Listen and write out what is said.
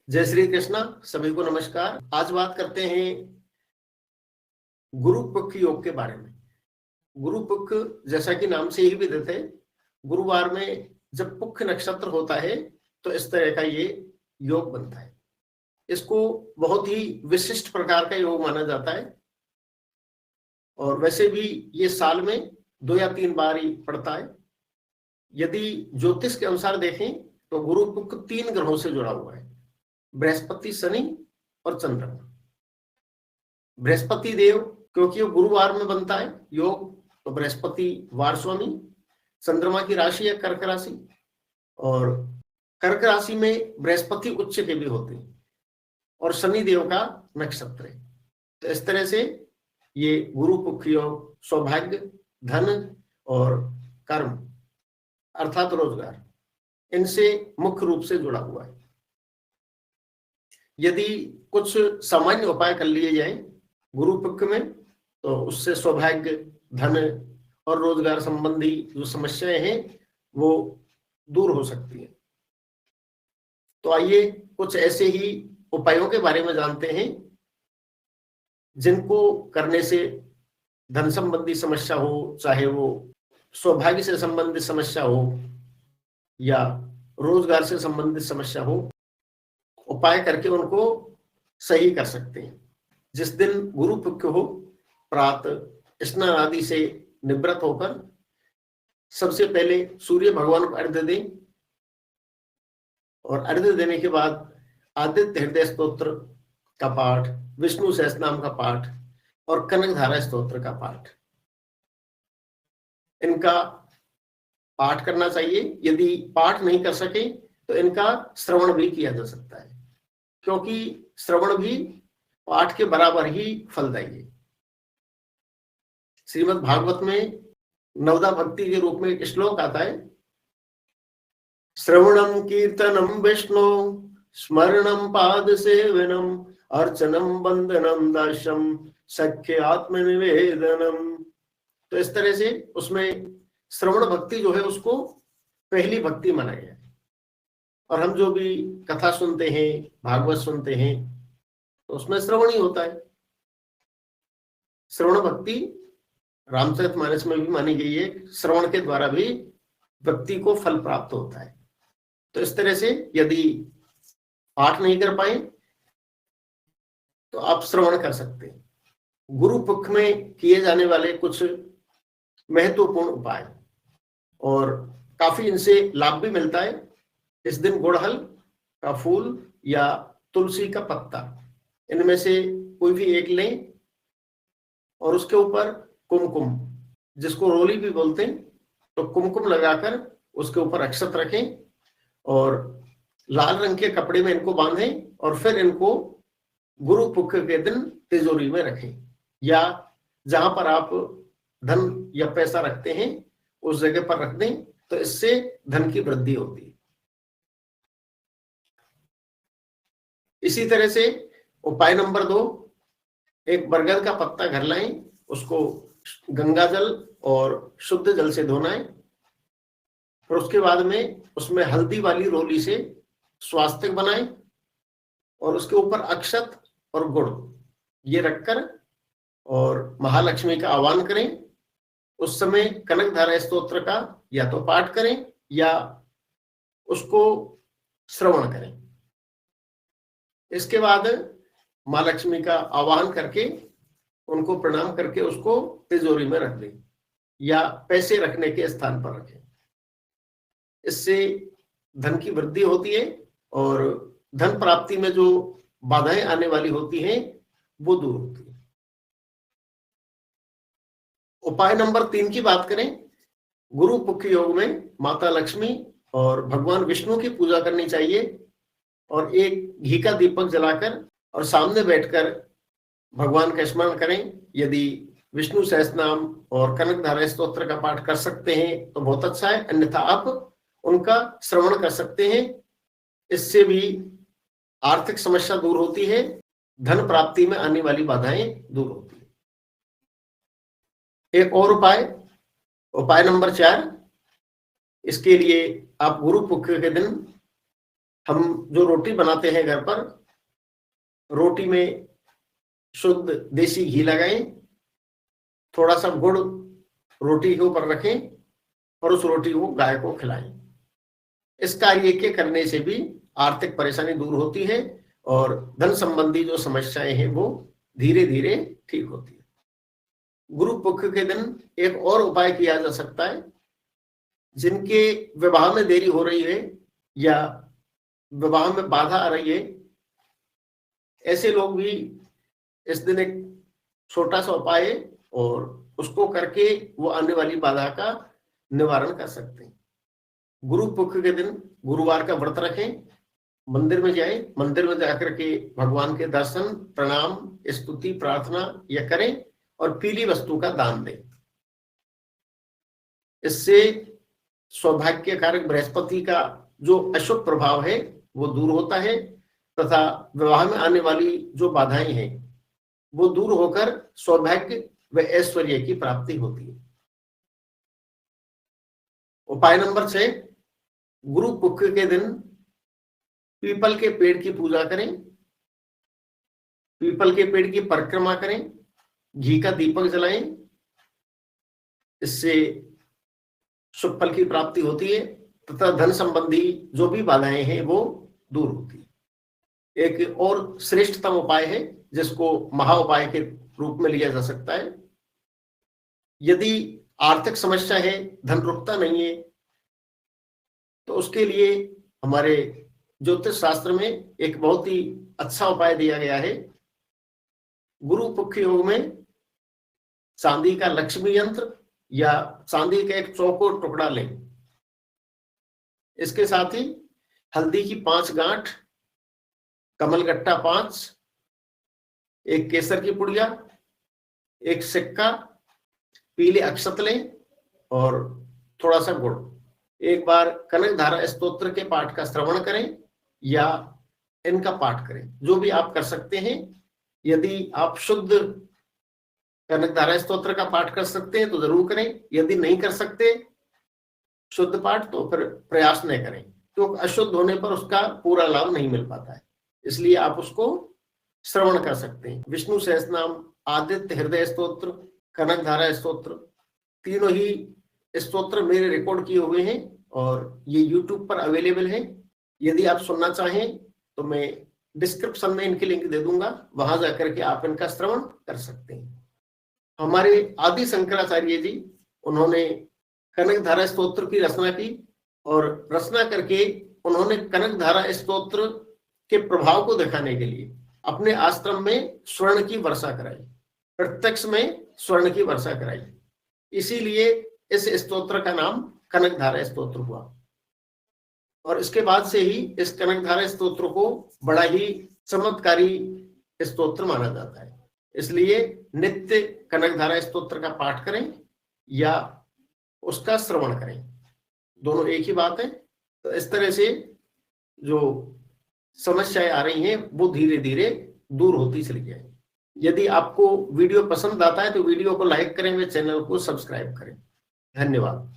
जय श्री कृष्णा। सभी को नमस्कार। आज बात करते हैं गुरु पुख योग के बारे में। गुरु पुख जैसा कि नाम से ही विदित है, गुरुवार में जब पुख नक्षत्र होता है तो इस तरह का ये योग बनता है। इसको बहुत ही विशिष्ट प्रकार का योग माना जाता है और वैसे भी ये साल में 2 या 3 बार ही पड़ता है। यदि ज्योतिष के अनुसार देखें तो गुरु पुख 3 ग्रहों से जुड़ा हुआ है, बृहस्पति, शनि और चंद्रमा। बृहस्पति देव क्योंकि वो गुरुवार में बनता है योग, तो बृहस्पति वार स्वामी। चंद्रमा की राशि है कर्क राशि और कर्क राशि में बृहस्पति उच्च के भी होते हैं और शनि देव का नक्षत्र है। तो इस तरह से ये गुरु पुख योग सौभाग्य, धन और कर्म अर्थात रोजगार, इनसे मुख्य रूप से जुड़ा हुआ है। यदि कुछ सामान्य उपाय कर लिए जाए गुरु पुख में तो उससे सौभाग्य, धन और रोजगार संबंधी जो समस्याएं हैं वो दूर हो सकती है। तो आइए कुछ ऐसे ही उपायों के बारे में जानते हैं जिनको करने से धन संबंधी समस्या हो, चाहे वो सौभाग्य से संबंधित समस्या हो या रोजगार से संबंधित समस्या हो, उपाय करके उनको सही कर सकते हैं। जिस दिन गुरु पुख हो, प्रातः स्नान आदि से निवृत्त होकर सबसे पहले सूर्य भगवान को अर्घ्य दें और अर्घ्य देने के बाद आदित्य हृदय स्तोत्र का पाठ, विष्णु सहस्रनाम का पाठ और कनकधारा स्तोत्र का पाठ, इनका पाठ करना चाहिए। यदि पाठ नहीं कर सके तो इनका श्रवण भी किया जा सकता है, क्योंकि श्रवण भी पाठ के बराबर ही फलदायी है। श्रीमद् भागवत में नवदा भक्ति के रूप में एक श्लोक आता है, श्रवणम कीर्तनम विष्णु स्मरणम पाद सेवनम अर्चनम वंदनम दास्यम सख्य आत्मनिवेदनम। तो इस तरह से उसमें श्रवण भक्ति जो है उसको पहली भक्ति माना गया है। और हम जो भी कथा सुनते हैं, भागवत सुनते हैं, तो उसमें श्रवण ही होता है। श्रवण भक्ति रामचरितमानस में भी मानी गई है, श्रवण के द्वारा भी व्यक्ति को फल प्राप्त होता है। तो इस तरह से यदि पाठ नहीं कर पाए तो आप श्रवण कर सकते हैं। गुरु पुख में किए जाने वाले कुछ महत्वपूर्ण उपाय और काफी इनसे लाभ भी मिलता है। इस दिन गुड़हल का फूल या तुलसी का पत्ता, इनमें से कोई भी एक लें और उसके ऊपर कुमकुम, जिसको रोली भी बोलते हैं, तो कुमकुम लगाकर उसके ऊपर अक्षत रखें और लाल रंग के कपड़े में इनको बांधें और फिर इनको गुरु पुख के दिन तिजोरी में रखें या जहां पर आप धन या पैसा रखते हैं उस जगह पर रख दें। तो इससे धन की वृद्धि होती है। इसी तरह से उपाय नंबर 2, एक बरगद का पत्ता घर लाएं, उसको गंगा जल और शुद्ध जल से धोना है। फिर उसके बाद में उसमें हल्दी वाली रोली से स्वास्तिक बनाएं और उसके ऊपर अक्षत और गुड़ ये रखकर और महालक्ष्मी का आह्वान करें। उस समय कनकधारा स्तोत्र का या तो पाठ करें या उसको श्रवण करें। इसके बाद माँ लक्ष्मी का आह्वान करके उनको प्रणाम करके उसको तिजोरी में रख दें या पैसे रखने के स्थान पर रखें। इससे धन की वृद्धि होती है और धन प्राप्ति में जो बाधाएं आने वाली होती हैं वो दूर होती है। उपाय नंबर 3 की बात करें, गुरु पुख योग में माता लक्ष्मी और भगवान विष्णु की पूजा करनी चाहिए और एक घी का दीपक जलाकर और सामने बैठकर भगवान का स्मरण करें। यदि विष्णु सहस्रनाम और कनकधारा स्तोत्र का पाठ कर सकते हैं तो बहुत अच्छा है, अन्यथा आप उनका श्रवण कर सकते हैं। इससे भी आर्थिक समस्या दूर होती है, धन प्राप्ति में आने वाली बाधाएं दूर होती है। एक और उपाय नंबर 4, इसके लिए आप गुरु पुख के दिन हम जो रोटी बनाते हैं घर पर, रोटी में शुद्ध देसी घी लगाएं, थोड़ा सा गुड़ रोटी के ऊपर रखें और उस रोटी को गाय को खिलाएं। इस कार्य के करने से भी आर्थिक परेशानी दूर होती है और धन संबंधी जो समस्याएं हैं वो धीरे धीरे ठीक होती है। गुरु पक्ष के दिन एक और उपाय किया जा सकता है। जिनके विवाह में देरी हो रही है या विवाह में बाधा आ रही है, ऐसे लोग भी इस दिन एक छोटा सा उपाय है और उसको करके वो आने वाली बाधा का निवारण कर सकते हैं। गुरु पक्ष के दिन गुरुवार का व्रत रखें, मंदिर में जाए, मंदिर में जाकर के भगवान के दर्शन, प्रणाम, स्तुति, प्रार्थना या करें और पीली वस्तु का दान दें। इससे सौभाग्य कारक बृहस्पति का जो अशुभ प्रभाव है वो दूर होता है तथा विवाह में आने वाली जो बाधाएं हैं वो दूर होकर सौभाग्य व ऐश्वर्य की प्राप्ति होती है। उपाय नंबर 6, गुरु पक्ष के दिन पीपल के पेड़ की पूजा करें, पीपल के पेड़ की परिक्रमा करें, घी का दीपक जलाएं। इससे शुभ फल की प्राप्ति होती है तथा धन संबंधी जो भी बाधाएं हैं वो दूर होती है। एक और श्रेष्ठतम उपाय है जिसको महा उपाय के रूप में लिया जा सकता है। यदि आर्थिक समस्या है, धन रुकता नहीं है, तो उसके लिए हमारे ज्योतिष शास्त्र में एक बहुत ही अच्छा उपाय दिया गया है। गुरु पक्ष योग में चांदी का लक्ष्मी यंत्र या चांदी का एक चौकोर टुकड़ा लें। इसके साथ ही हल्दी की 5 गांठ, कमलगट्टा 5, एक केसर की पुड़िया, एक सिक्का, पीले अक्षत लें और थोड़ा सा गुड़। एक बार कनकधारा स्तोत्र के पाठ का श्रवण करें या इनका पाठ करें, जो भी आप कर सकते हैं। यदि आप शुद्ध कनकधारा स्तोत्र का पाठ कर सकते हैं तो जरूर करें, यदि नहीं कर सकते शुद्ध पाठ तो फिर प्रयास न करें, क्योंकि अशुद्ध होने पर उसका पूरा लाभ नहीं मिल पाता है। इसलिए आप उसको श्रवण कर सकते हैं। विष्णु सहस्त्रनाम, आदित्य हृदय स्तोत्र, कनकधारा स्तोत्र, तीनों ही स्तोत्र मेरे रिकॉर्ड किए हुए हैं और ये YouTube पर अवेलेबल है। यदि आप सुनना चाहें तो मैं डिस्क्रिप्शन में इनकी लिंक दे दूंगा, वहां जाकर के आप इनका श्रवण कर सकते हैं। हमारे आदि शंकराचार्य जी, उन्होंने कनकधारा स्तोत्र की रचना की और रचना करके उन्होंने कनकधारा स्तोत्र के प्रभाव को दिखाने के लिए अपने आश्रम में स्वर्ण की वर्षा कराई, प्रत्यक्ष में स्वर्ण की वर्षा कराई। इसीलिए इस स्तोत्र का नाम कनकधारा स्तोत्र हुआ और इसके बाद से ही इस कनकधारा स्तोत्र को बड़ा ही चमत्कारी स्तोत्र माना जाता है। इसलिए नित्य कनकधारा स्तोत्र का पाठ करें या उसका श्रवण करें, दोनों एक ही बात है। तो इस तरह से जो समस्याएं आ रही हैं वो धीरे धीरे दूर होती चली जाए। यदि आपको वीडियो पसंद आता है तो वीडियो को लाइक करें व चैनल को सब्सक्राइब करें। धन्यवाद।